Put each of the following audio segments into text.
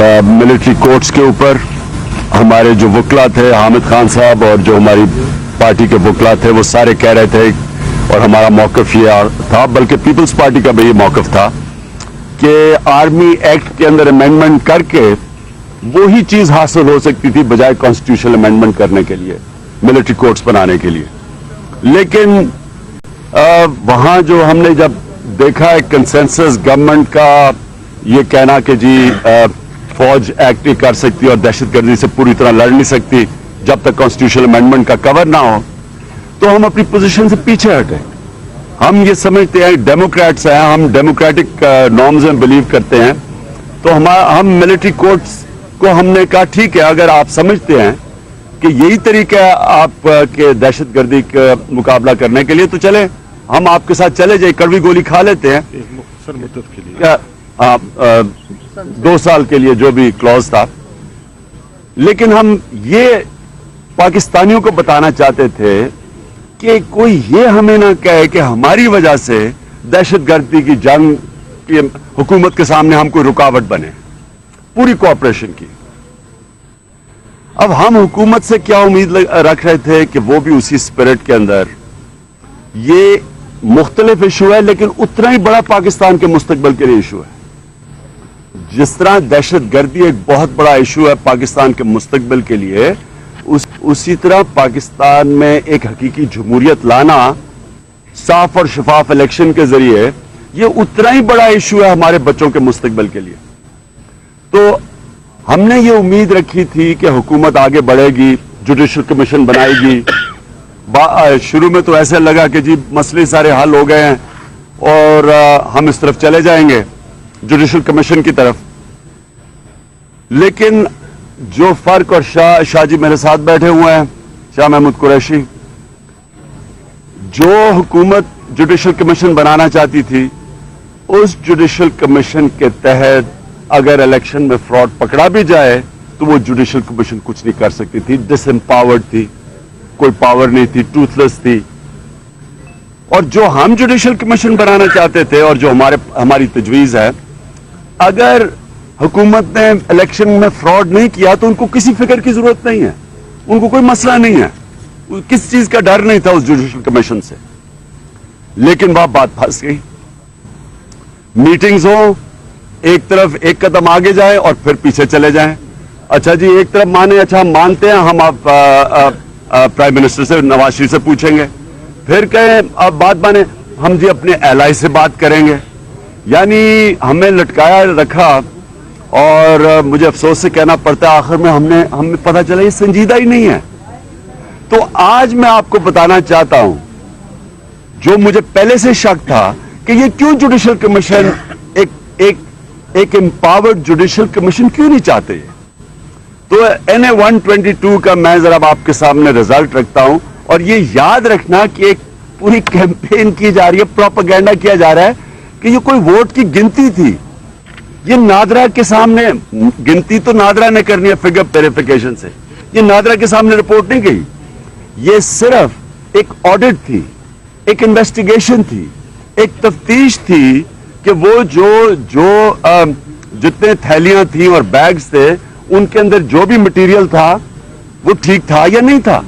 Military courts के ऊपर हमारे जो वकला थे हामिद खान साहब और जो हमारी पार्टी के वकला थे वो सारे कह रहे थे और हमारा मौक़िफ़ ये था, बल्कि पीपल्स पार्टी का भी ये मौक़िफ़ था कि आर्मी एक्ट के अंदर अमेंडमेंट करके वही चीज़ हासिल हो सकती थी बजाय कॉन्स्टिट्यूशनल अमेंडमेंट करने के लिए, मिलिट्री कोर्ट्स बनाने के लिए। लेकिन वहाँ जो हमने जब देखा है कंसेंसस गवर्नमेंट का ये कहना कि जी फौज एक्ट ही कर सकती और दहशतगर्दी से पूरी तरह लड़ नहीं सकती जब तक कॉन्स्टिट्यूशनल अमेंडमेंट का कवर ना हो, तो हम अपनी पोजीशन से पीछे हटे। हम ये समझते हैं डेमोक्रेट्स हैं, हम डेमोक्रेटिक नॉर्म्स में बिलीव करते हैं, तो हम मिलिट्री कोर्ट्स को हमने कहा ठीक है, अगर आप समझते हैं कि यही तरीका है आप के दहशतगर्दी का मुकाबला करने के लिए, तो चले हम आपके साथ चले जाए, कड़वी गोली खा लेते हैं मुख्तसर मुद्दत के लिए, 2 साल के लिए जो भी क्लॉज था। लेकिन हम ये पाकिस्तानियों को बताना चाहते थे कि कोई ये हमें ना कहे कि हमारी वजह से दहशतगर्दी की जंग की हुकूमत के सामने हम कोई रुकावट बने, पूरी कोऑपरेशन की। अब हम हुकूमत से क्या उम्मीद रख रहे थे कि वो भी उसी स्पिरिट के अंदर, ये मुख्तलिफ इशू है लेकिन उतना ही बड़ा पाकिस्तान के मुस्तकबिल के लिए इशू है। जिस तरह दहशतगर्दी एक बहुत बड़ा इशू है पाकिस्तान के मुस्तकबिल के लिए, उसी तरह पाकिस्तान में एक हकीकी जमहूरियत लाना साफ और शफाफ इलेक्शन के जरिए, ये उतना ही बड़ा इशू है हमारे बच्चों के मुस्तकबिल के लिए। तो हमने ये उम्मीद रखी थी कि हुकूमत आगे बढ़ेगी, जुडिशल कमीशन बनाएगी। शुरू में तो ऐसे लगा कि जी मसले सारे हल हो गए हैं और हम इस तरफ चले जाएंगे जुडिशल कमीशन की तरफ। लेकिन जो फर्क, और शाह जी मेरे साथ बैठे हुए हैं, शाह महमूद कुरैशी, जो हुकूमत जुडिशल कमीशन बनाना चाहती थी, उस जुडिशल कमीशन के तहत अगर इलेक्शन में फ्रॉड पकड़ा भी जाए तो वो जुडिशल कमीशन कुछ नहीं कर सकती थी, डिसएम्पावर्ड थी, कोई पावर नहीं थी, टूथलेस थी। और जो हम जुडिशल कमीशन बनाना चाहते थे और जो हमारी तजवीज है, अगर हुकूमत ने इलेक्शन में फ्रॉड नहीं किया तो उनको किसी फिक्र की जरूरत नहीं है, उनको कोई मसला नहीं है, किस चीज का डर नहीं था उस जुडिशल कमीशन से। लेकिन वह बात फंस गई। मीटिंग्स हो, एक तरफ एक कदम आगे जाए और फिर पीछे चले जाएं। अच्छा जी, एक तरफ माने, अच्छा हम मानते हैं, हम आप प्राइम मिनिस्टर से, नवाज शरीफ से पूछेंगे, फिर कहें अब बात माने हम जी अपने एलाई से बात करेंगे। यानी हमें लटकाया रखा और मुझे अफसोस से कहना पड़ता है आखिर में हमें पता चला ये संजीदा ही नहीं है। तो आज मैं आपको बताना चाहता हूं, जो मुझे पहले से शक था कि ये क्यों जुडिशल कमीशन एक एम्पावर्ड जुडिशल कमीशन क्यों नहीं चाहते। तो NA 122 का मैं जरा आपके सामने रिजल्ट रखता हूं, और ये याद रखना कि एक पूरी कैंपेन की जा रही है, प्रोपेगेंडा किया जा रहा है कि ये कोई वोट की गिनती थी। ये नादरा के सामने गिनती तो नादरा ने करनी है फिगर वेरिफिकेशन से, ये नादरा के सामने रिपोर्ट नहीं गई। ये सिर्फ एक ऑडिट थी, एक इन्वेस्टिगेशन थी, एक तफ्तीश थी कि वो जो जितने थैलियां थी और बैग्स थे उनके अंदर जो भी मटेरियल था वो ठीक था या नहीं था।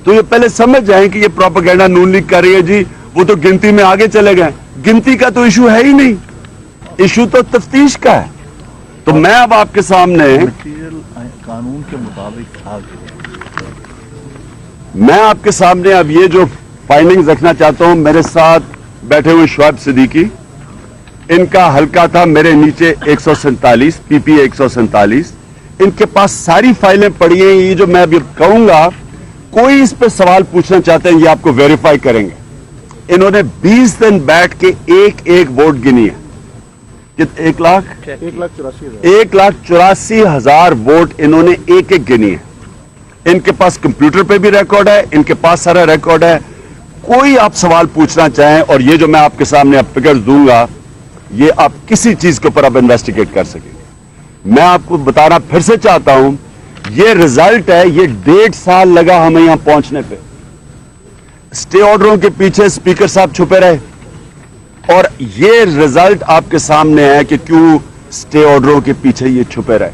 तो ये पहले समझ जाएं कि ये प्रोपेगेंडा नून लीग कर रही है जी, वो तो गिनती में आगे चले गए। गिनती का तो इशू है ही नहीं, इशू तो तफ्तीश का है। तो मैं अब आपके सामने मटेरियल कानून के मुताबिक आगे, मैं आपके सामने अब ये जो फाइंडिंग्स रखना चाहता हूं। मेरे साथ बैठे हुए शुआइब सिद्दीकी, इनका हल्का था मेरे नीचे 147 PPA 147, इनके पास सारी फाइलें पड़ी हैं। ये जो मैं अभी कहूंगा, कोई इस पे सवाल पूछना चाहते हैं ये आपको वेरीफाई करेंगे। इन्होंने 20 दिन बैठ के एक वोट गिनी है। 1,84,000 वोट इन्होंने एक गिनी है। इनके पास कंप्यूटर पे भी रिकॉर्ड है, इनके पास सारा रिकॉर्ड है। कोई आप सवाल पूछना चाहें, और ये जो मैं आपके सामने अब फिगर्स दूंगा, ये आप किसी चीज के ऊपर आप इन्वेस्टिगेट कर सकेंगे। मैं आपको बताना फिर से चाहता हूं, ये रिजल्ट है, ये 1.5 साल लगा हमें यहां पहुंचने पे। स्टे ऑर्डरों के पीछे स्पीकर साहब छुपे रहे, और ये रिजल्ट आपके सामने है कि क्यों स्टे ऑर्डरों के पीछे ये छुपे रहे.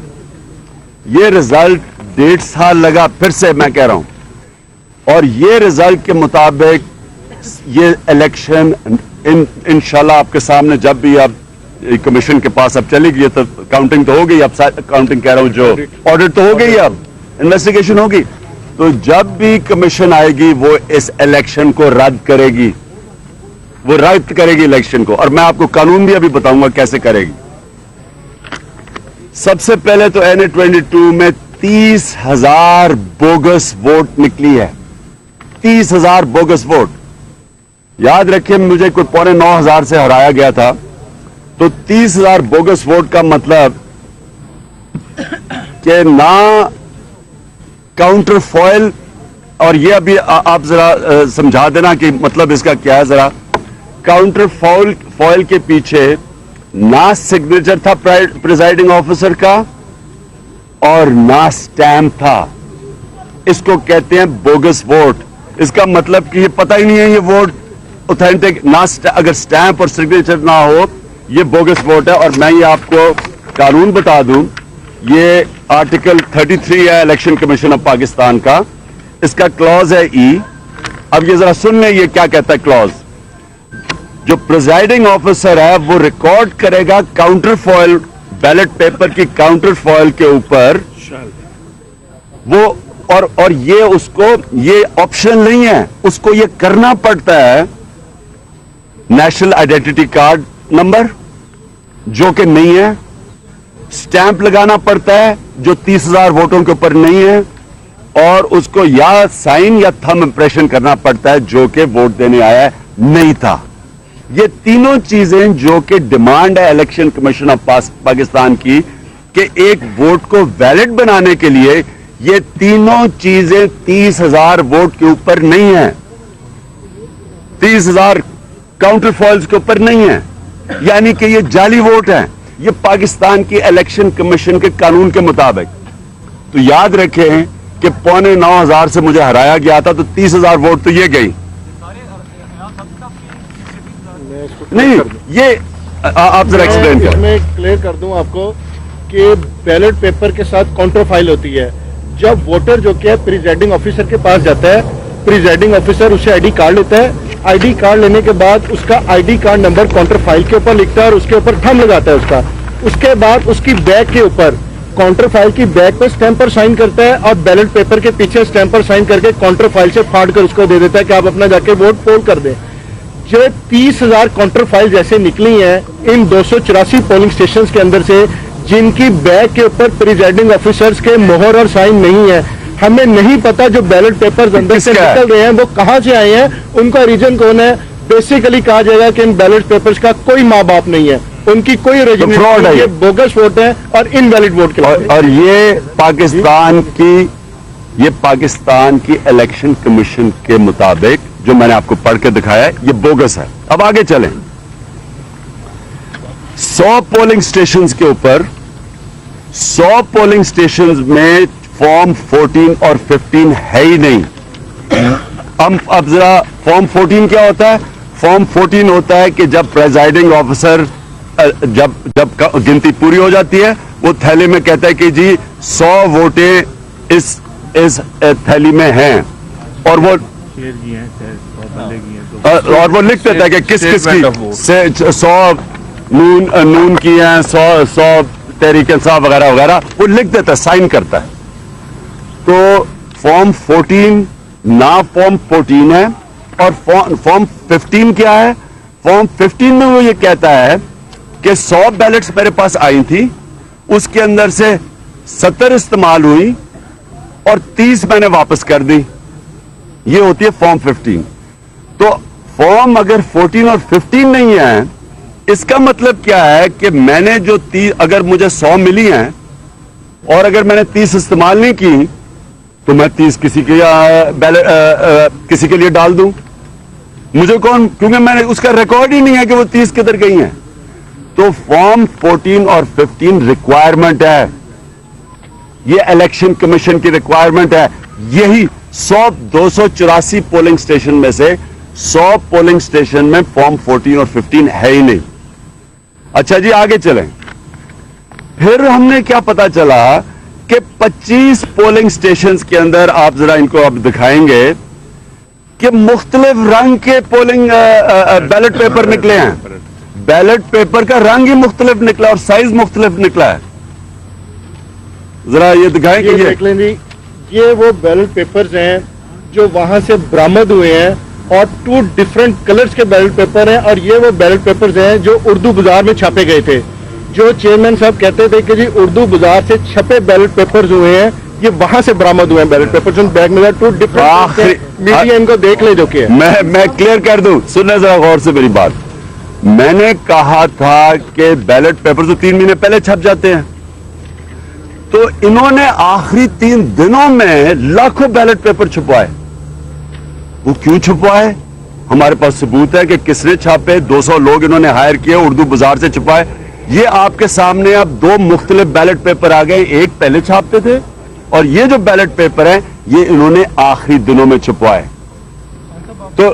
ये रिजल्ट 1.5 साल लगा, फिर से मैं कह रहा हूं, और ये रिजल्ट के मुताबिक ये इलेक्शन इंशाल्लाह आपके सामने जब भी आप कमीशन के पास अब चलेगी, तो काउंटिंग तो हो गई, अब काउंटिंग कह रहा हूं, जो ऑडिट तो हो गई, अब इन्वेस्टिगेशन होगी, तो जब भी कमीशन आएगी वो इस इलेक्शन को रद्द करेगी, वो रद्द करेगी इलेक्शन को. और मैं आपको कानून भी अभी बताऊंगा कैसे करेगी. सबसे पहले तो NA-22 में 30,000 बोगस वोट निकली है. 30,000 बोगस वोट. याद रखिए, मुझे कोई 9,500 से हराया गया था, तो 30,000 बोगस वोट का मतलब कि ना काउंटर फॉइल, और ये अभी आप जरा समझा देना कि मतलब इसका क्या है. जरा काउंटर फॉइल के पीछे ना सिग्नेचर था प्रिजाइडिंग ऑफिसर का और ना स्टैम्प था. इसको कहते हैं बोगस वोट. इसका मतलब कि ये पता ही नहीं है ये वोट ऑथेंटिक, ना अगर स्टैम्प और सिग्नेचर ना हो ये बोगस वोट है. और मैं ये आपको कानून बता दूं, ये आर्टिकल 33 है इलेक्शन कमीशन ऑफ पाकिस्तान का, इसका क्लॉज है ई. अब ये जरा सुन लें ये क्या कहता है क्लॉज. जो प्रिजाइडिंग ऑफिसर है वो रिकॉर्ड करेगा काउंटर फॉइल, बैलेट पेपर की काउंटर फॉइल के ऊपर वो, और ये उसको, ये ऑप्शन नहीं है, उसको ये करना पड़ता है नेशनल आइडेंटिटी कार्ड नंबर, जो कि नहीं है. स्टैंप लगाना पड़ता है जो 30,000 वोटों के ऊपर नहीं है, और उसको या साइन या थंब इंप्रेशन करना पड़ता है जो कि वोट देने आया है नहीं था. ये तीनों चीजें जो कि डिमांड है इलेक्शन कमीशन ऑफ पाकिस्तान की कि एक वोट को वैलिड बनाने के लिए, ये तीनों चीजें 30,000 वोट के ऊपर नहीं है, 30,000 काउंटर फॉइल्स के ऊपर नहीं है. यानी कि ये जाली वोट है, ये पाकिस्तान की इलेक्शन कमीशन के कानून के मुताबिक. तो याद रखें कि 9,500 से मुझे हराया गया था, तो 30,000 वोट तो ये गई नहीं. ये आप जरा एक्सप्लेन करें. मैं क्लियर कर दूं आपको कि बैलेट पेपर के साथ काउंटर फाइल होती है. जब वोटर जो कि प्रिजाइडिंग ऑफिसर के पास जाता है, प्रिजाइडिंग ऑफिसर उसे आईडी कार्ड लेता है. आईडी कार्ड लेने के बाद उसका ID card number counter file के ऊपर लिखता है और उसके ऊपर थंब लगाता है उसका. उसके बाद उसकी बैक के ऊपर, काउंटर फाइल की बैक पे स्टैंप पर साइन करता है और बैलेट पेपर के पीछे स्टैंप पर साइन करके काउंटर फाइल से फाड़ कर उसको दे देता है कि आप अपना जाके वोट पोल कर दें. जो 30,000 काउंटर फाइल जैसे निकली हैं इन 284 पोलिंग स्टेशन के अंदर से, जिनकी बैक के ऊपर प्रिजाइडिंग ऑफिसर्स के मोहर और साइन नहीं है, हमें नहीं पता जो बैलेट पेपर्स अंदर से निकल रहे हैं वो कहां से आए हैं, उनका रीजन कौन है. बेसिकली कहा जाएगा कि इन बैलेट पेपर्स का कोई माँ बाप नहीं है, उनकी कोई रजिस्ट्रेशन, फ्रॉड है, ये बोगस वोट है और इनवैलिड वोट के और ये पाकिस्तान की इलेक्शन कमीशन के मुताबिक जो मैंने आपको पढ़ के दिखाया है ये बोगस है. अब आगे चलें. 100 पोलिंग स्टेशंस के ऊपर, 100 पोलिंग स्टेशंस में फॉर्म 14 और 15 है ही नहीं. अब जरा फॉर्म 14 क्या होता है? फॉर्म 14 होता है कि जब प्रेजाइडिंग ऑफिसर जब गिनती पूरी हो जाती है, वो थैली में कहता है कि जी 100 वोटें इस थैली में हैं, और वो लिख देता है कि किस किस की से 100 नून की हैं, 100 तहरीक इंसाफ वगैरह वगैरह, वो लिख देता है, साइन करता है. तो फॉर्म 14 ना फॉर्म 14 है. और फॉर्म 15 क्या है? फॉर्म 15 में वो ये कहता है कि 100 बैलेट्स मेरे पास आई थी, उसके अंदर से 70 इस्तेमाल हुई और 30 मैंने वापस कर दी. ये होती है फॉर्म 15. तो फॉर्म अगर 14 और 15 नहीं है, इसका मतलब क्या है कि मैंने जो 30, अगर मुझे 100 मिली हैं और अगर मैंने 30 इस्तेमाल नहीं की, तो मैं 30 किसी के लिए डाल दूं. मुझे कौन, क्योंकि मैंने उसका रिकॉर्ड ही नहीं है कि वो 30 किधर गई हैं. तो फॉर्म 14 और 15 रिक्वायरमेंट है, ये इलेक्शन कमीशन की रिक्वायरमेंट है. यही 284 पोलिंग स्टेशन में से 100 पोलिंग स्टेशन में फॉर्म 14 और 15 है ही नहीं. अच्छा जी, आगे चलें. پھر ہم نے کیا پتا چلا کہ 25 پولنگ سٹیشنز کے اندر آپ ذرا ان کو اب دکھائیں گے کہ مختلف رنگ کے پولنگ بیلٹ پیپر نکلے ہیں. بیلٹ پیپر کا رنگ ہی مختلف نکلا اور سائز مختلف نکلا ہے. ذرا یہ دکھائیں کہ یہ دیکھ لیں جی, یہ وہ بیلٹ پیپرز ہیں جو وہاں سے برآمد ہوئے ہیں اور 2 ڈفرنٹ کلرز کے بیلٹ پیپر ہیں, اور یہ وہ بیلٹ پیپرز ہیں جو اردو بازار میں چھاپے گئے تھے. جو چیئرمین صاحب کہتے تھے کہ جی اردو بازار سے چھپے بیلٹ پیپرز ہوئے ہیں, یہ وہاں سے برآمد ہوئے ہیں بیلٹ پیپرز. بیگ میں 2 ڈفرنٹ, میڈیا ان کو دیکھ لے جو کہ میں کلیئر کر دوں, سنیں ذرا غور سے میری بات. میں نے کہا تھا کہ بیلٹ پیپر تو 3 مہینے پہلے چھپ جاتے ہیں, تو انہوں نے آخری 3 دنوں میں لاکھوں بیلٹ پیپر چھپوائے. وہ کیوں چھپوائے؟ ہمارے پاس ثبوت ہے کہ کس نے چھاپے. 200 لوگ انہوں نے ہائر کیے, اردو بازار سے چھپائے. یہ آپ کے سامنے اب 2 مختلف بیلٹ پیپر آ گئے, ایک پہلے چھاپتے تھے اور یہ جو بیلٹ پیپر ہیں یہ انہوں نے آخری دنوں میں چھپوائے. تو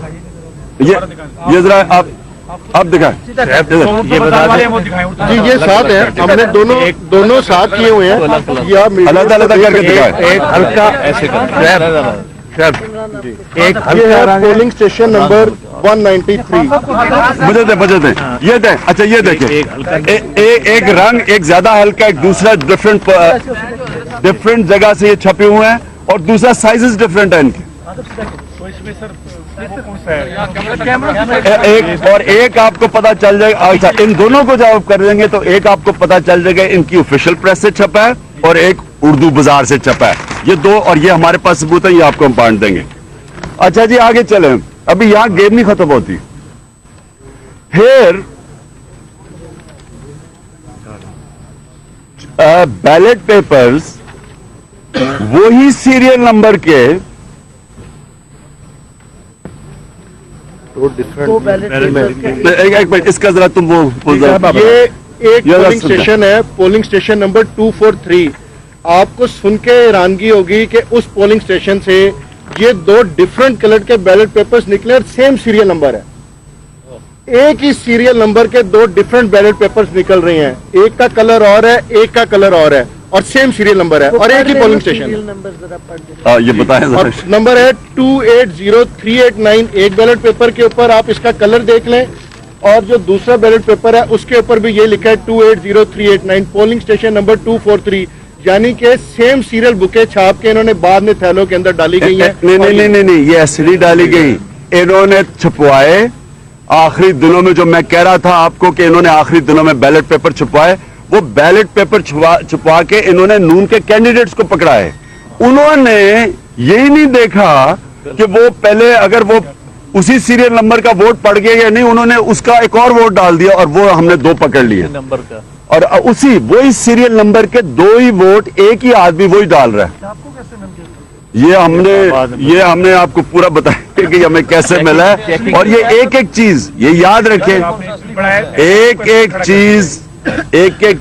یہ ذرا آپ دکھائیں. یہ بتا دیں جی یہ ساتھ ہیں, ہم نے دونوں ساتھ کیے ہوئے ہیں. اللہ تعالیٰ کر کے دکھائیں. ایک ہلکا ایسے ایک ہلکا پولنگ اسٹیشن نمبر 193. مجھے دیں یہ دیں. اچھا یہ دیکھیں, ایک رنگ ایک زیادہ ہلکا, ایک دوسرا ڈفرنٹ جگہ سے یہ چھپے ہوئے ہیں, اور دوسرا سائزز ڈفرنٹ ہے ان کے. اور ایک آپ کو پتا چل جائے گا. اچھا ان دونوں کو جب آپ کر دیں گے تو ایک آپ کو پتا چل جائے گا ان کی آفیشیل پریس سے چھپا ہے اور ایک اردو بازار سے چھپا ہے. یہ 2, اور یہ ہمارے پاس ثبوت ہے, یہ آپ کو ہم بانٹ دیں گے. اچھا جی آگے چلیں, ابھی یہاں گیم نہیں ختم ہوتی. پھر بیلٹ پیپرز وہی سیریل نمبر کے ایک منٹ, اس کا ذرا تم وہ یہ ایک پولنگ اسٹیشن ہے, پولنگ اسٹیشن نمبر 243. آپ کو سن کے حیرانگی ہوگی کہ اس پولنگ اسٹیشن سے یہ 2 ڈفرنٹ کلر کے بیلٹ پیپرز نکلے اور سیم سیریل نمبر ہے. ایک ہی سیریل نمبر کے 2 ڈفرنٹ بیلٹ پیپرز نکل رہے ہیں, ایک کا کلر اور ہے, ایک کا کلر اور ہے, اور سیم سیریل نمبر ہے, اور ایک ہی پولنگ اسٹیشن. یہ بتائیں اور نمبر ہے 280389. ایک بیلٹ پیپر کے اوپر آپ اس کا کلر دیکھ لیں, اور جو دوسرا بیلٹ پیپر ہے اس کے اوپر بھی یہ لکھا ہے 280389. Polling station number 243. یعنی کہ سیم سیریل بکیں چھاپ کے انہوں نے بعد میں تھیلوں کے اندر ڈالی گئی ہیں. نہیں, یہ ایسے نہیں ڈالی گئی, انہوں نے چھپوائے آخری دنوں میں. جو میں کہہ رہا تھا آپ کو کہ انہوں نے آخری دنوں میں بیلٹ پیپر چھپوائے, وہ بیلٹ پیپر چھپوا کے انہوں نے نون کے کینڈیڈیٹس کو پکڑا ہے. انہوں نے یہی نہیں دیکھا کہ وہ پہلے اگر وہ اسی سیریل نمبر کا ووٹ پڑ گیا یا نہیں, انہوں نے اس کا ایک اور ووٹ ڈال دیا اور وہ ہم نے 2 پکڑ لیے نمبر کا, اور اسی وہی سیریل نمبر کے 2 ہی ووٹ ایک ہی آدمی وہی ڈال رہا ہے. یہ ہم نے آپ کو پورا بتایا کہ ہمیں کیسے ملا ہے. اور یہ ایک چیز یہ یاد رکھیں, ایک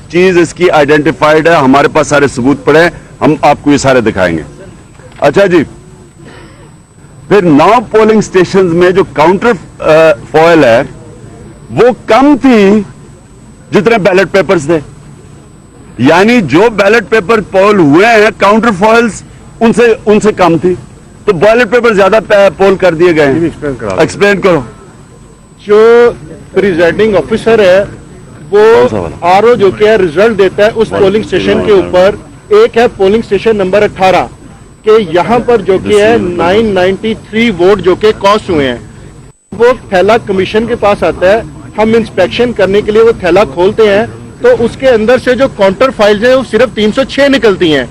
چیز اس کی آئیڈینٹیفائڈ ہے. ہمارے پاس سارے ثبوت پڑے ہیں, ہم آپ کو یہ سارے دکھائیں گے. اچھا جی, پھر 9 پولنگ سٹیشنز میں جو کاؤنٹر فوائل ہے وہ کم تھی جتنے بیلٹ پیپرز تھے. یعنی جو بیلٹ پیپر پول ہوئے ہیں کاؤنٹر فوائلز ان سے کم تھی, تو بیلٹ پیپر زیادہ پول کر دیے گئے ہیں. ایکسپلین کرو. جو پریزائڈنگ آفیسر ہے وہ آر او جو کہ ریزلٹ دیتا ہے اس پولنگ اسٹیشن کے اوپر. ایک ہے پولنگ اسٹیشن نمبر 18 کہ یہاں پر جو کہ ہے 993 ووٹ جو کہ کاسٹ ہوئے ہیں. وہ تھیلا کمیشن کے پاس آتا ہے, ہم انسپیکشن کرنے کے لیے وہ تھیلا کھولتے ہیں تو اس کے اندر سے جو کاؤنٹر فائلز ہیں وہ صرف 306 نکلتی ہیں.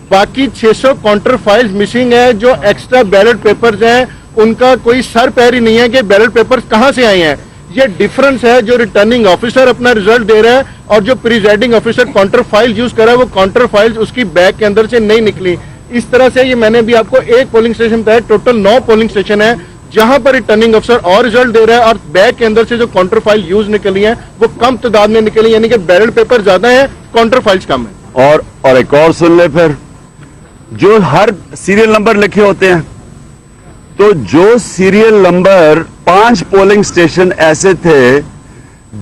باقی 600 کاؤنٹر فائلز مسنگ ہیں. جو ایکسٹرا بیلٹ پیپرز ہیں ان کا کوئی سر پیر ہی نہیں ہے کہ بیلٹ پیپرز کہاں سے آئے ہیں. یہ ڈفرنس ہے جو ریٹرننگ آفیسر اپنا ریزلٹ دے رہا ہے اور جو presiding officer counter file use کر رہا ہے وہ کاؤنٹر فائلز اس کی بیگ کے اندر سے نہیں نکلی. اس طرح سے یہ میں نے بھی آپ کو ایک پولنگ اسٹیشن بتایا, ٹوٹل 9 پولنگ اسٹیشن ہے جہاں پر ریٹرننگ افسر اور ریزلٹ دے رہا ہے اور بیگ کے اندر سے جو کاؤنٹر فائل یوز نکلی ہیں وہ کم تعداد میں نکلی, یعنی کہ بیلٹ پیپر زیادہ ہیں کاؤنٹر فائلز کم ہیں. اور ایک اور سن لے, پھر جو ہر سیریل نمبر لکھے ہوتے ہیں تو جو سیریل نمبر 5 پولنگ اسٹیشن ایسے تھے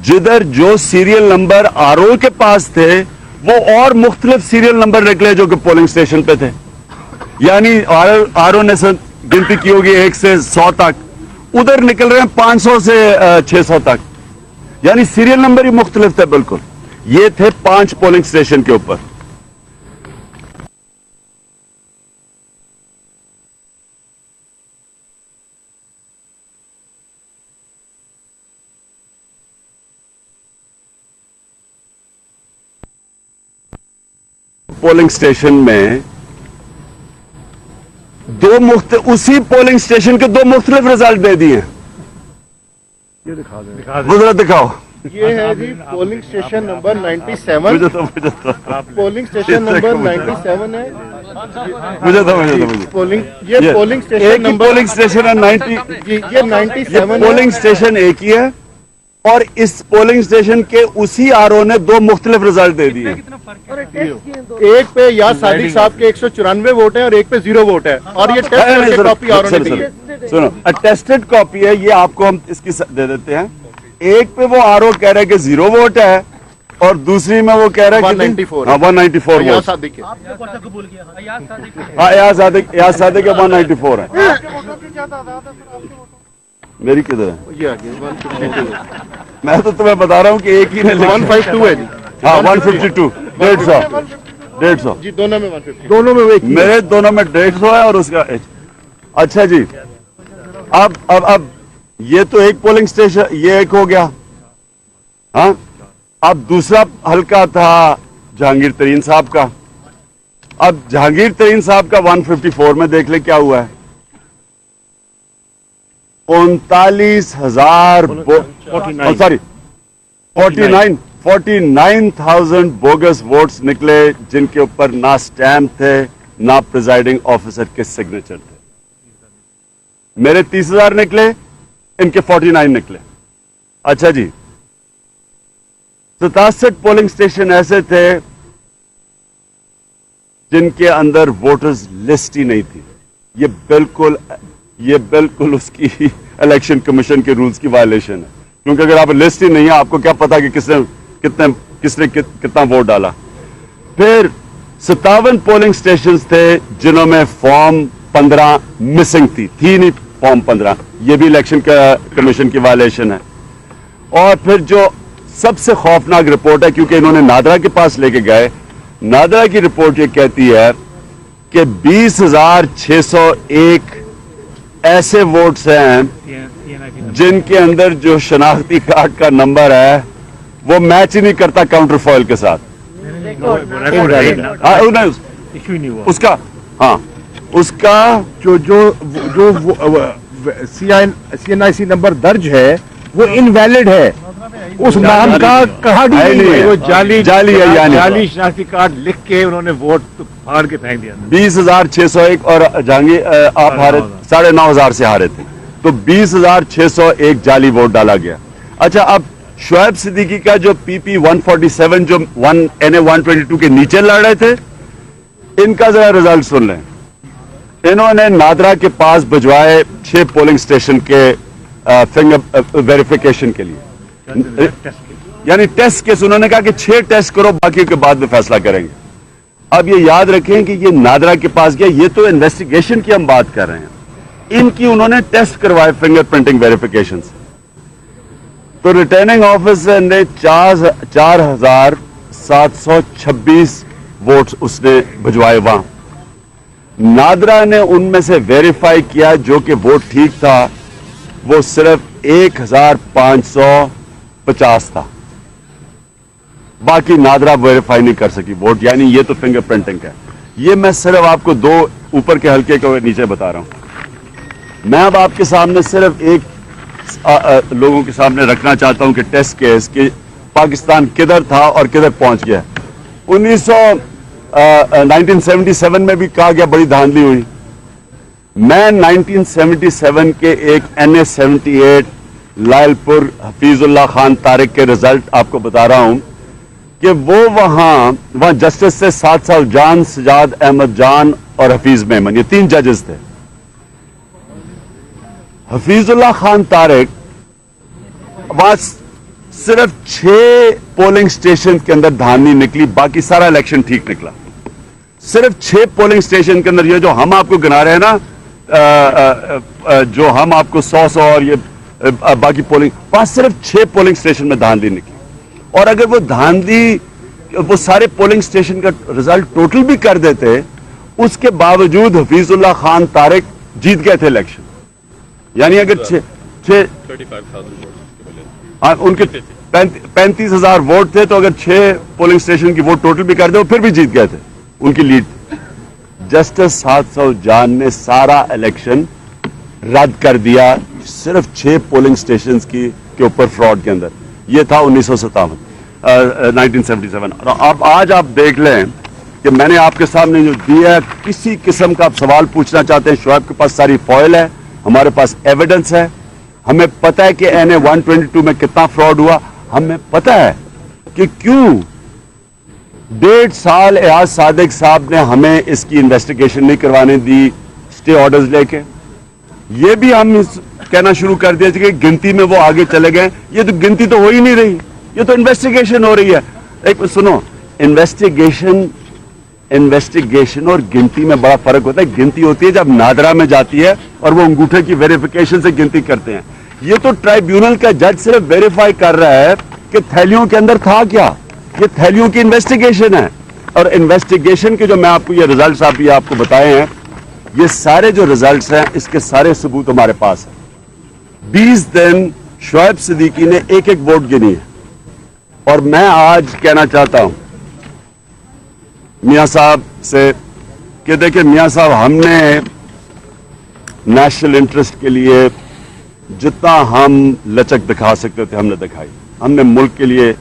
جدھر جو سیریل نمبر آر او کے پاس تھے वो और मुख्तलिफ सीरियल नंबर निकले जो कि पोलिंग स्टेशन पे थे, यानी आरओ ने गिनती की होगी 1 से 100 तक, उधर निकल रहे हैं 500 से 600 तक, यानी सीरियल नंबर ही मुख्तलिफ थे बिल्कुल। ये थे 5 पोलिंग स्टेशन के ऊपर। पोलिंग स्टेशन में उसी पोलिंग स्टेशन के 2 मुख्तलिफ रिजल्ट दे दिए। ये दिखा वो जरा दिखाओ। ये है जी पोलिंग स्टेशन नंबर 97। मुझे तो पोलिंग स्टेशन नंबर 97 है। मुझे पोलिंग ये polling station number polling station है 90 जी, ये 97 पोलिंग स्टेशन एक ही है और इस पोलिंग स्टेशन के उसी आरओ ने 2 मुख्तलिफ रिजल्ट दे दिए। एक पे याद सादिक साहब के 194 वोट है और एक पे 0 वोट है, और ये टेस्ट कॉपी आरओ ने दी है। सुनो, अटेस्टेड कॉपी है ये, आपको हम इसकी दे देते हैं। एक पे वो आरओ कह रहा है कि 0 वोट है और दूसरी में वो कह रहा है 194 हाँ 194 याद वोट। सादिक के। हाँ याद सादिक के 194 है। मेरी किधर है? ये आगे 152 मैं तो तुम्हें बता रहा हूँ कि एक ही ने 152 है जी। हाँ 152 150 जी दोनों में 150। दोनों में एक मेरे दोनों में 150 है और उसका अच्छा जी। अब ये तो एक पोलिंग स्टेशन, ये एक हो गया। हाँ, अब दूसरा हल्का था जहांगीर तरीन साहब का। अब जहांगीर तरीन साहब का 154 में देख ले क्या हुआ है। 49,000 बोगस वोट्स निकले, जिनके ऊपर ना स्टैम्प थे ना प्रिजाइडिंग ऑफिसर के सिग्नेचर थे। मेरे 30,000 निकले, इनके 49 निकले। अच्छा जी, 67 पोलिंग स्टेशन ऐसे थे जिनके अंदर वोटर्स लिस्ट ही नहीं थी। ये बिल्कुल उसकी इलेक्शन कमीशन के रूल्स की वायलेशन है, क्योंकि अगर आप लिस्ट ही नहीं है, आपको क्या पता कि किसने कितना वोट डाला। फिर 57 पोलिंग स्टेशन थे जिन्हों में फॉर्म 15 मिसिंग थी नहीं फॉर्म 15, ये भी इलेक्शन कमीशन की वायलेशन है। और फिर जो सबसे खौफनाक रिपोर्ट है, क्योंकि इन्होंने नादरा के पास लेके गए, नादरा की रिपोर्ट ये कहती है कि 20,601 ऐसे वोट्स हैं जिनके अंदर जो शनाख्ती कार्ड का नंबर है वो मैच ही नहीं करता काउंटर फॉइल के साथ। इशू नहीं हुआ उसका, हाँ उसका जो CNIC नंबर दर्ज है वो इनवैलिड है। उस नाम का कहाँ है नहीं है, वो जाली है, यानी जाली शनाख्ती कार्ड लिख के उन्होंने वोट फाड़ के फेंक दिया। 20,601 और जहांगीर आप हारे 9,500 से हारे थे, तो 20,601 जाली वोट डाला गया। अच्छा, अब शुएब सिद्दीकी का जो PP 147 जो NA 122 के नीचे लड़ रहे थे, इनका जरा रिजल्ट सुन लें। इन्होंने नादरा के पास भिजवाए 6 पोलिंग स्टेशन के फिंगर वेरिफिकेशन के लिए, यानी टेस्ट केस। उन्होंने कहा कि 6 टेस्ट करो, बाकी के बाद में फैसला करेंगे। अब ये याद रखें कि ये नादरा के पास गया, ये तो इन्वेस्टिगेशन की हम बात कर रहे हैं, इनकी उन्होंने टेस्ट करवाए फिंगरप्रिंटिंग वेरिफिकेशन से। तो रिटर्निंग ऑफिसर ने 4,726 वोट्स उसने भिजवाए वहां। नादरा ने उनमें से वेरीफाई किया जो कि वोट ठीक था, वो सिर्फ 1,550 था। बाकी नादरा वेरीफाई नहीं कर सकी वोट, यानी ये तो फिंगरप्रिंटिंग है। ये मैं सिर्फ आपको 2 ऊपर के हल्के को नीचे बता रहा हूं। मैं अब आपके सामने सिर्फ एक लोगों के सामने रखना चाहता हूं कि टेस्ट केस कि पाकिस्तान किधर था और किधर पहुंच गया। 1977 में भी कहा गया बड़ी धांधली हुई। मैं 1977 के एक NA 78 लायलपुर हफीजुल्लाह खान तारिक के रिजल्ट आपको बता रहा हूं कि वो वहां जस्टिस से 7 साल जान, सजाद अहमद जान और हफीज मेमन, ये 3 जजेस थे। हफीजुल्लाह खान तारिक वहां صرف 6 پولنگ اسٹیشن کے اندر دھاندلی نکلی, باقی سارا الیکشن ٹھیک نکلا. صرف 6 پولنگ اسٹیشن کے اندر, یہ جو ہم آپ کو گنا رہے ہیں نا, جو ہم آپ کو 100 اور یہ باقی پولنگ, وہاں صرف 6 پولنگ اسٹیشن میں دھاندلی نکلی. اور اگر وہ دھاندلی وہ سارے پولنگ اسٹیشن کا رزلٹ ٹوٹل بھی کر دیتے, اس کے باوجود حفیظ اللہ خان طارق جیت گئے تھے الیکشن. یعنی اگر ان کے 35,000 ووٹ تھے, تو اگر 6 پولنگ اسٹیشن کی ووٹ ٹوٹل بھی کر دے, وہ پھر بھی جیت گئے تھے, ان کی لیڈ. جسٹس ساتھ جان نے سارا الیکشن رد کر دیا صرف 6 پولنگ اسٹیشن کے اوپر فراڈ کے اندر. یہ تھا 1977. اور اب آج آپ دیکھ لیں کہ میں نے آپ کے سامنے جو دیا ہے, کسی قسم کا آپ سوال پوچھنا چاہتے ہیں, شعیب کے پاس ساری فوائل ہے, ہمارے پاس ایویڈنس ہے, ہمیں پتہ ہے کہ NA 122 میں کتنا فراڈ ہوا, ہمیں پتہ ہے کہ کیوں 1.5 سال ایاز صادق صاحب نے ہمیں اس کی انویسٹیگیشن نہیں کروانے دی اسٹے آرڈرز لے کے. یہ بھی ہم کہنا شروع کر دیا کہ گنتی میں وہ آگے چلے گئے. یہ تو گنتی تو ہو ہی نہیں رہی, یہ تو انویسٹیگیشن ہو رہی ہے. ایک سنو, انویسٹیگیشن اور گنتی میں بڑا فرق ہوتا ہے. گنتی ہوتی ہے جب نادرا میں جاتی ہے اور وہ انگوٹھے کی ویریفیکیشن سے گنتی کرتے ہیں. یہ تو ٹرائیبیونل کا جج صرف ویریفائی کر رہا ہے کہ تھیلیوں کے اندر تھا کیا. یہ تھیلیوں کی انویسٹیگیشن ہے, اور انویسٹیگیشن کے جو میں آپ کو یہ ریزلٹس آپ کو بتائے ہیں, یہ سارے جو ریزلٹس ہیں اس کے سارے ثبوت ہمارے پاس ہیں. 20 دن شعیب صدیقی نے ایک ووٹ گنی ہے. اور میں آج کہنا چاہتا ہوں میاں صاحب سے کہ دیکھیں میاں صاحب, ہم نے نیشنل انٹرسٹ کے لیے جتنا ہم لچک دکھا سکتے تھے ہم نے دکھائی. ہم نے ملک کے لیے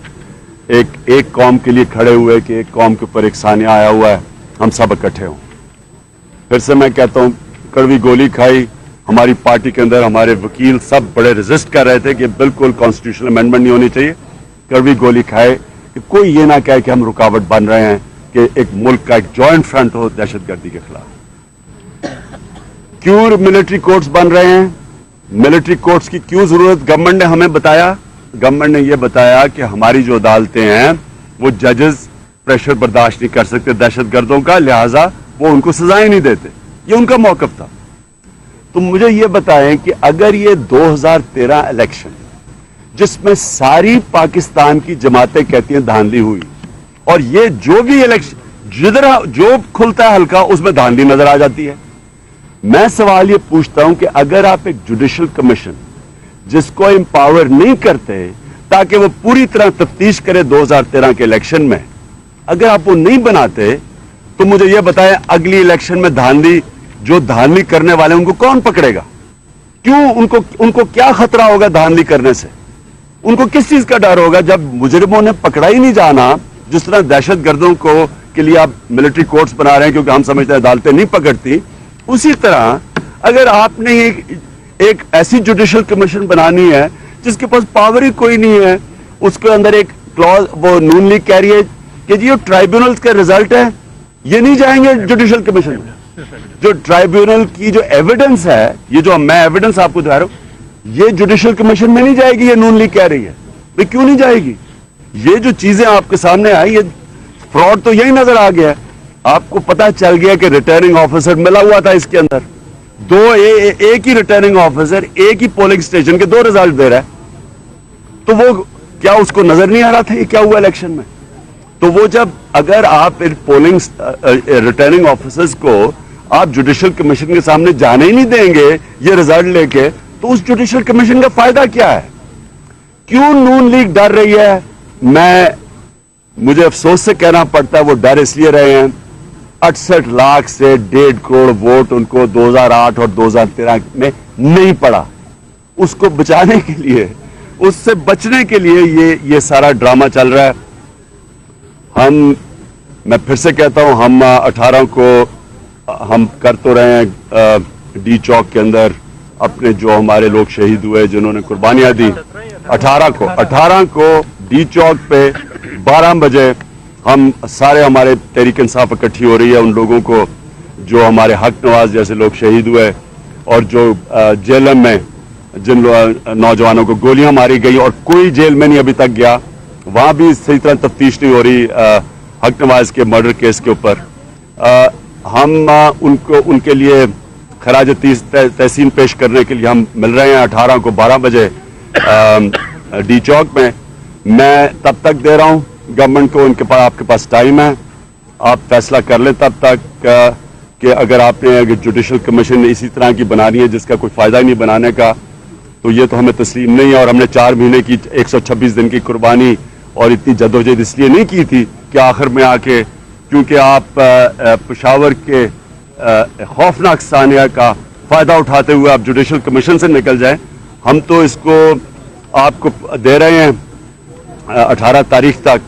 ایک قوم کے لیے کھڑے ہوئے کہ ایک قوم کے اوپر ایک سانیہ آیا ہوا ہے, ہم سب اکٹھے ہوں. پھر سے میں کہتا ہوں, کڑوی گولی کھائی. ہماری پارٹی کے اندر ہمارے وکیل سب بڑے ریزسٹ کر رہے تھے کہ بالکل کانسٹیٹیوشنل امینڈمنٹ نہیں ہونی چاہیے. کڑوی گولی کھائے کہ کوئی یہ نہ کہے کہ ہم رکاوٹ بن رہے ہیں کہ ایک ملک کا ایک جوائنٹ فرنٹ ہو دہشت گردی کے خلاف. کیوں ملٹری کورٹس بن رہے ہیں, ملٹری کورٹس کی کیوں ضرورت گورنمنٹ نے ہمیں بتایا. گورنمنٹ نے یہ بتایا کہ ہماری جو عدالتیں ہیں وہ ججز پریشر برداشت نہیں کر سکتے دہشت گردوں کا, لہٰذا وہ ان کو سزائیں نہیں دیتے. یہ ان کا موقف تھا. تو مجھے یہ بتائیں کہ اگر یہ 2013 الیکشن جس میں ساری پاکستان کی جماعتیں کہتی ہیں دھاندلی ہوئی, اور یہ جو بھی الیکشن جدھر جو کھلتا ہے حلقہ اس میں دھاندلی نظر آ جاتی ہے. میں سوال یہ پوچھتا ہوں کہ اگر آپ ایک جوڈیشل کمیشن جس کو امپاور نہیں کرتے تاکہ وہ پوری طرح تفتیش کرے 2013 کے الیکشن میں, اگر آپ وہ نہیں بناتے تو مجھے یہ بتائیں اگلی الیکشن میں دھاندلی جو دھاندلی کرنے والے ان کو کون پکڑے گا. کیوں ان کو کیا خطرہ ہوگا دھاندلی کرنے سے, ان کو کس چیز کا ڈر ہوگا جب مجرموں نے پکڑا ہی نہیں جانا. جس طرح دہشت گردوں کے لیے آپ ملٹری کورٹس بنا رہے ہیں کیونکہ ہم سمجھتے ہیں عدالتیں نہیں پکڑتی, اسی طرح اگر آپ نے ایک ایسی جوڈیشل کمیشن بنانی ہے جس کے پاس پاور ہی کوئی نہیں ہے, اس کے اندر ایک کلوز وہ نون لیگ کہہ رہی ہے کہ جی یہ ٹرائیبیونلز کا رزلٹ ہے, یہ نہیں جائیں گے جوڈیشل کمیشن میں. جو ٹرائیبیونل کی جو ایویڈنس ہے, یہ جو میں ایویڈنس آپ کو دکھا رہا ہوں, یہ جوڈیشل کمیشن میں نہیں جائے گی. یہ نون لیگ کہہ رہی ہے. بھائی کیوں نہیں جائے گی؟ یہ جو چیزیں آپ کے سامنے آئی, یہ فراڈ تو یہی نظر آ گیا ہے. آپ کو پتا چل گیا کہ ریٹرننگ آفیسر ملا ہوا تھا اس کے اندر, ایک ہی ریٹرننگ آفیسر ایک ہی پولنگ اسٹیشن کے 2 رزلٹ دے رہا ہے. تو وہ کیا اس کو نظر نہیں آ رہا تھا یہ کیا ہوا الیکشن میں؟ تو وہ جب اگر آپ پولنگ ریٹرننگ آفیسرز کو آپ جوڈیشل کمیشن کے سامنے جانے ہی نہیں دیں گے یہ رزلٹ لے کے, تو اس جوڈیشل کمیشن کا فائدہ کیا ہے؟ کیوں نون لیگ ڈر رہی ہے؟ مجھے افسوس سے کہنا پڑتا ہے وہ ڈر اس لیے رہے ہیں 68 لاکھ سے 1.5 کروڑ ووٹ ان کو 2008 اور 2013 میں نہیں پڑا. اس کو بچانے کے لیے, اس سے بچنے کے لیے یہ سارا ڈرامہ چل رہا ہے. میں پھر سے کہتا ہوں, ہم 18 کو ہم کر تو رہے ہیں ڈی چوک کے اندر اپنے جو ہمارے لوگ شہید ہوئے جنہوں نے قربانیاں دی. 18 کو ڈی چوک پہ 12 بجے ہم سارے ہمارے تحریک انصاف اکٹھی ہو رہی ہے ان لوگوں کو جو ہمارے حق نواز جیسے لوگ شہید ہوئے اور جو جیلم میں जिन नौजवानों को गोलियां मारी गई और कोई जेल में नहीं अभी तक गया, वहां भी सही तरह तफ्तीश नहीं हो रही हक नवाज के मर्डर केस के ऊपर। हम उनके लिए खराज तहसीन पेश करने के लिए हम मिल रहे हैं 18 को 12 बजे डी चौक में। मैं तब तक दे रहा हूं गवर्नमेंट को, उनके पास, आपके पास टाइम है, आप फैसला कर लें तब तक कि अगर आपने जुडिशल कमीशन इसी तरह की बनानी है जिसका कोई फायदा नहीं बनाने का, तो ये तो हमें तस्लीम नहीं है। और हमने 4 महीने की 126 दिन की कुर्बानी और इतनी जद्दोजहद इसलिए नहीं की थी कि आखिर में आके, क्योंकि आप पेशावर के खौफनाक सानिया का फायदा उठाते हुए आप जुडिशल कमीशन से निकल जाएं। हम तो इसको आपको दे रहे हैं 18 तारीख तक,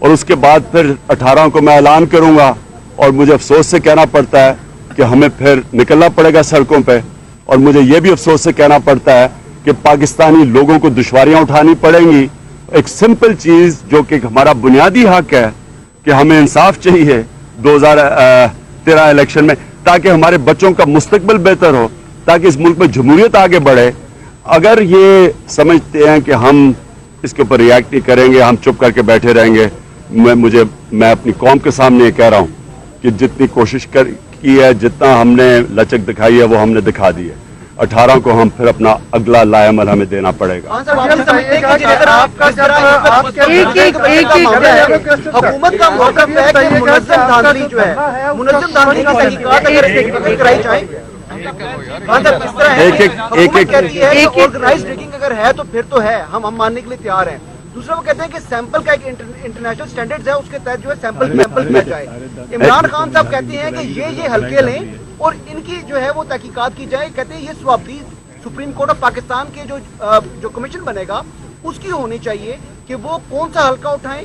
और उसके बाद फिर 18 को मैं ऐलान करूंगा। और मुझे अफसोस से कहना पड़ता है कि हमें फिर निकलना पड़ेगा सड़कों पे, और मुझे ये भी अफसोस से कहना पड़ता है कि पाकिस्तानी लोगों को दुश्वारियां उठानी पड़ेंगी। एक सिंपल चीज जो कि हमारा बुनियादी हक है कि हमें इंसाफ चाहिए 2013 इलेक्शन में, ताकि हमारे बच्चों का मुस्तकबिल बेहतर हो, ताकि इस मुल्क में जमहूरियत आगे बढ़े। अगर ये समझते हैं कि हम इसके ऊपर रिएक्ट नहीं करेंगे, हम चुप करके बैठे रहेंगे, मैं अपनी कौम के सामने ये कह रहा हूं कि जितनी कोशिश की है, जितना हमने लचक दिखाई है, वो हमने दिखा दी है। 18 को हम फिर अपना अगला लाएमल हमें देना पड़ेगा। हुकूमत का मौक़िफ़ है कि मुनज़्ज़म धांधली जो है, मुनज़्ज़म धांधली की तहक़ीक़ात अगर कराई जाए, एक ऑर्गेनाइज्ड रिगिंग अगर है तो फिर तो है, हम मानने के लिए तैयार हैं। दूसरा वो कहते हैं कि सैंपल का एक इंटरनेशनल स्टैंडर्ड्स है, उसके तहत जो है सैंपल किया जाए। इमरान खान साहब कहते हैं कि ये हल्के लें और इनकी जो है वो तहकीकात की जाए। कहते हैं ये स्वाबदी सुप्रीम कोर्ट ऑफ पाकिस्तान के जो कमीशन बनेगा उसकी होनी चाहिए कि वो कौन सा हल्का उठाएं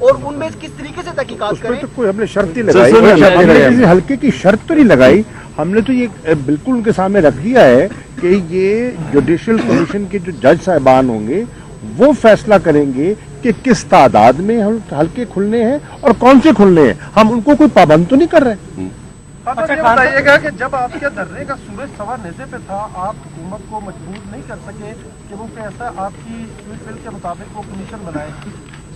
और उनमें किस तरीके से तहकीकात करें। तो कोई हमने शर्त नहीं लगाई, हमने किसी हल्के की शर्त तो नहीं लगाई। हमने तो ये बिल्कुल उनके सामने रख दिया है कि ये जुडिशल कमीशन के जो जज साहिबान होंगे वो फैसला करेंगे कि किस तादाद में हल्के खुलने हैं और कौन से खुलने हैं। हम उनको कोई पाबंद तो नहीं कर रहे। अच्छा, बताइएगा कि जब आपके धरने का सूरज सवा नेज़े पे था, आप हुकूमत को मजबूर नहीं कर सके कि वो कैसा आपकी स्वीट बिल के मुताबिक वो कमीशन बनाए।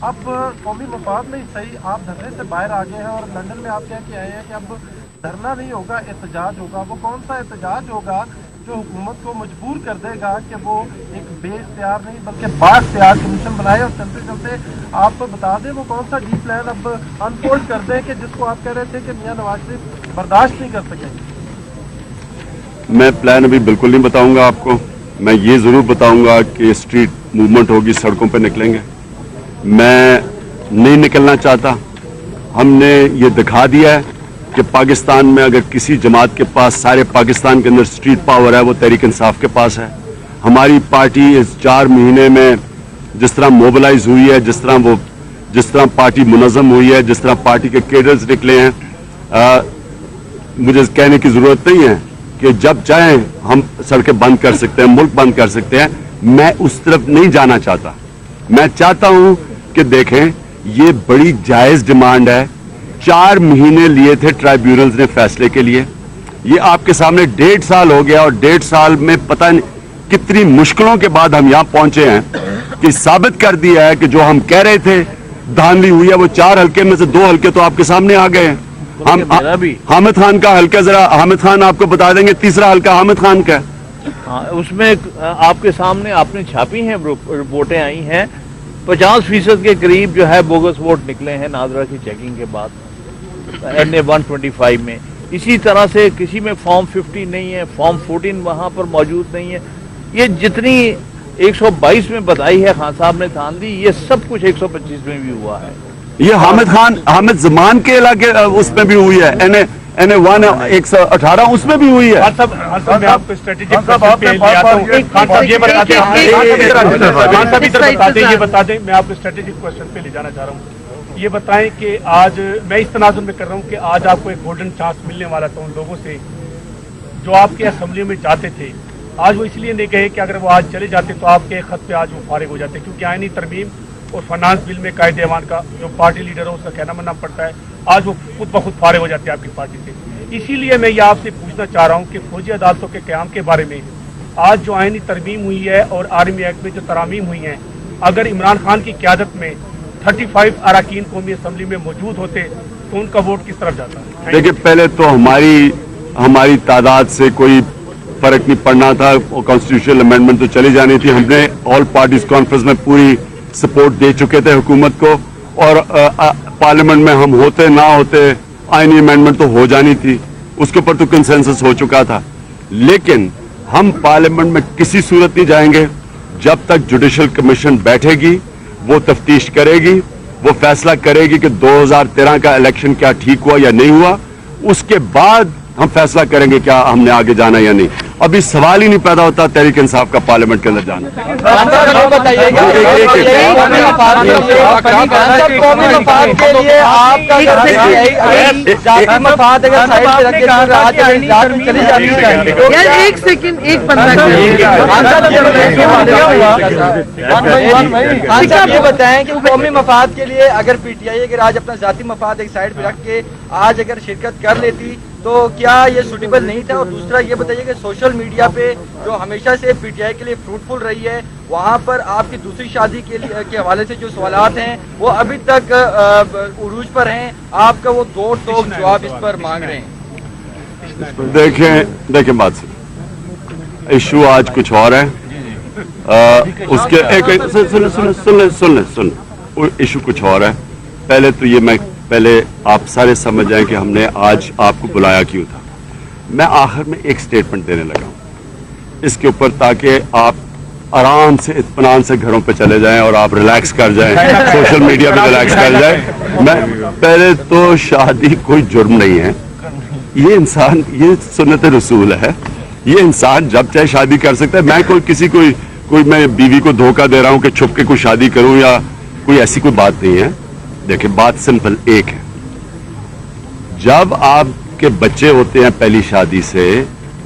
अब कौमी मफाद में ही सही आप धरने से बाहर आ गए हैं और लंदन में आप कह के आए हैं कि अब धरना नहीं होगा, एहतजाज होगा। वो कौन सा एहतजाज होगा जो हुकूमत को मजबूर कर देगा कि वो एक बेइख्तियार नहीं बल्कि बाइख्तियार कमीशन बनाए, और चलते चलते आप तो बता दें वो कौन सा डी प्लान अब अनफोल्ड कर दें कि जिसको आप कह रहे थे कि मियां नवाज शरीफ बर्दाश्त नहीं कर सकेंगे। मैं प्लान अभी बिल्कुल नहीं बताऊंगा आपको। मैं ये जरूर बताऊंगा कि स्ट्रीट मूवमेंट होगी, सड़कों पर निकलेंगे। मैं नहीं निकलना चाहता। हमने ये दिखा दिया है कि पाकिस्तान में अगर किसी जमात के पास सारे पाकिस्तान के अंदर स्ट्रीट पावर है, वो तहरीक इंसाफ के पास है। हमारी पार्टी इस 4 महीने में जिस तरह मोबिलाइज हुई है, जिस तरह पार्टी मुनज़्ज़म हुई है, जिस तरह पार्टी के केडर्स निकले हैं, मुझे कहने की जरूरत नहीं है कि जब चाहें हम सड़कें बंद कर सकते हैं, मुल्क बंद कर सकते हैं। मैं उस तरफ नहीं जाना चाहता। मैं चाहता हूं कि देखें, ये बड़ी जायज डिमांड है। 4 महीने लिए थे ट्राइब्यूनल्स ने फैसले के लिए। ये आपके सामने 1.5 साल हो गया, और 1.5 साल में पता नहीं कितनी मुश्किलों के बाद हम यहां पहुंचे हैं कि साबित कर दिया है कि जो हम कह रहे थे धांधली हुई है। वो 4 हल्के में से 2 हल्के तो आपके सामने आ गए हैं। हम हामिद खान का हल्का, जरा हामिद खान आपको बता देंगे, तीसरा हल्का हामिद खान का है। हाँ, उसमें आपके सामने आपने छापी हैं रिपोर्टें आई हैं, 50% के करीब जो है बोगस वोट निकले हैं नादरा की चेकिंग के बाद NA 125 में। इसी तरह से किसी में फॉर्म 50 नहीं है, फॉर्म 14 वहां पर मौजूद नहीं है। ये जितनी 122 में बताई है खान साहब ने धांधली, ये सब कुछ 125 में भी हुआ है। ये हामिद जमान के इलाके उसमें भी हुई है, NA 118 उसमें भी हुई है। मैं आपको स्ट्रेटेजिक ये बता दें, मैं आपको स्ट्रेटेजिक क्वेश्चन पे ले जाना चाह रहा हूँ। ये बताएं कि आज मैं इस तनाजुर में कर रहा हूँ कि आज आपको एक गोल्डन चांस मिलने वाला था उन लोगों से जो आपके असेंबली में जाते थे। आज वो इसलिए नहीं गए कि अगर वो आज चले जाते तो आपके खत पे आज वो फारिग हो जाते, क्योंकि आईनी तरमीम और फाइनेंस बिल में कायदे ऐवान का जो पार्टी लीडर है उसका कहना मानना पड़ता है। आज वो खुद ब खुद फारिग हो जाते हैं आपकी पार्टी से। इसीलिए मैं ये आपसे पूछना चाह रहा हूँ कि फौजी अदालतों के क़याम के बारे में आज जो आईनी तरमीम हुई है और आर्मी एक्ट में जो तरामीम हुई हैं, अगर इमरान खान की क़यादत में 35 अरकान कौमी असम्बली में मौजूद होते तो उनका वोट किस तरफ जाता? देखिए, पहले तो हमारी तादाद से कोई फर्क नहीं पड़ना था, कॉन्स्टिट्यूशनल अमेंडमेंट तो चली जानी थी। हमने ऑल पार्टीज कॉन्फ्रेंस में पूरी सपोर्ट दे चुके थे हुकूमत को, और पार्लियामेंट में हम होते ना होते आईनी अमेंडमेंट तो हो जानी थी, उसके ऊपर तो कंसेंसस हो चुका था। लेकिन हम पार्लियामेंट में किसी सूरत नहीं जाएंगे जब तक जुडिशल कमीशन बैठेगी, वो तफ्तीश करेगी, वो फैसला करेगी कि 2013 का इलेक्शन क्या ठीक हुआ या नहीं हुआ। उसके बाद हम फैसला करेंगे क्या हमने आगे जाना या नहीं। अभी सवाल ही नहीं पैदा होता तहरीक इंसाफ का पार्लियामेंट के अंदर जाना। एक सेकंड, एक बंदा ये बताएं कि कौमी मफाद के लिए अगर पीटीआई अगर आज अपना जाती मफाद एक साइड पे रख के आज अगर शिरकत कर लेती तो क्या ये सूटेबल नहीं था? और दूसरा ये बताइए कि सोशल मीडिया पे जो हमेशा से पीटीआई के लिए फ्रूटफुल रही है, वहाँ पर आपकी दूसरी शादी के हवाले से जो सवालात हैं वो अभी तक उरूज पर हैं, आपका वो दो टोक जवाब इस पर मांग रहे हैं। देखें बात से इशू आज कुछ और है, उसके सुन इशू कुछ और है। पहले तो ये पहले आप सारे समझ जाएं कि हमने आज आपको बुलाया क्यों था। मैं आखिर में एक स्टेटमेंट देने लगा हूं इसके ऊपर, ताकि आप आराम से इत्मीनान से घरों पे चले जाएं और आप रिलैक्स कर जाएं, सोशल मीडिया पे रिलैक्स कर जाएं। मैं पहले तो शादी कोई जुर्म नहीं है, ये इंसान, ये सुन्नत रसूल है, ये इंसान जब चाहे शादी कर सकता है। मैं कोई मैं बीवी को धोखा दे रहा हूं कि छुप के कोई शादी करूं या कोई ऐसी कोई बात नहीं है। देखिए, बात सिंपल एक है, जब आपके बच्चे होते हैं पहली शादी से,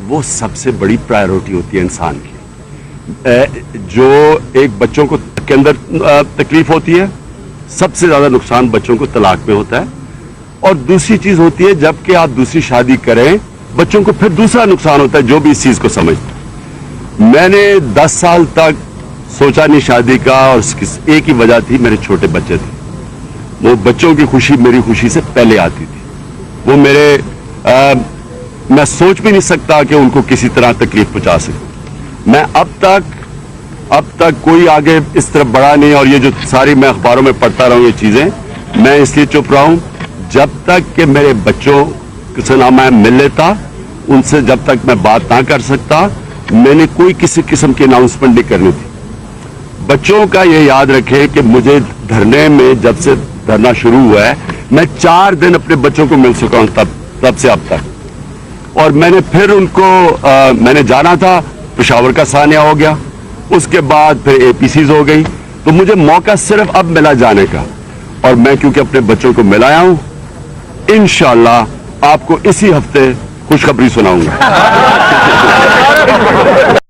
वो सबसे बड़ी प्रायोरिटी होती है इंसान की। जो एक बच्चों को के अंदर तकलीफ होती है, सबसे ज्यादा नुकसान बच्चों को तलाक में होता है। और दूसरी चीज होती है, जबकि आप दूसरी शादी करें, बच्चों को फिर दूसरा नुकसान होता है, जो भी इस चीज को समझते हैं। मैंने 10 साल तक सोचा नहीं शादी का, और एक ही वजह थी, मेरे छोटे बच्चे थे। वो बच्चों की खुशी मेरी खुशी से पहले आती थी। वो मैं सोच भी नहीं सकता कि उनको किसी तरह तकलीफ पहुंचा सकूं। मैं अब तक कोई आगे इस तरफ बढ़ा नहीं, और ये जो सारी मैं अखबारों में पढ़ता रहा हूं ये चीजें, मैं इसलिए चुप रहा हूं जब तक कि मेरे बच्चों से ना मैं मिल लेता, उनसे जब तक मैं बात ना कर सकता, मैंने कोई किसी किस्म की अनाउंसमेंट नहीं करनी थी। बच्चों का ये याद रखें कि मुझे धरने में जब से धरना शुरू हुआ है, मैं 4 दिन अपने बच्चों को मिल चुका हूं तब से अब तक। और मैंने फिर उनको मैंने जाना था, पेशावर का सानिया हो गया, उसके बाद फिर एपीसीज हो गई, तो मुझे मौका सिर्फ अब मिला जाने का। और मैं क्योंकि अपने बच्चों को मिलाया हूं, इंशाअल्लाह आपको इसी हफ्ते खुशखबरी सुनाऊंगा।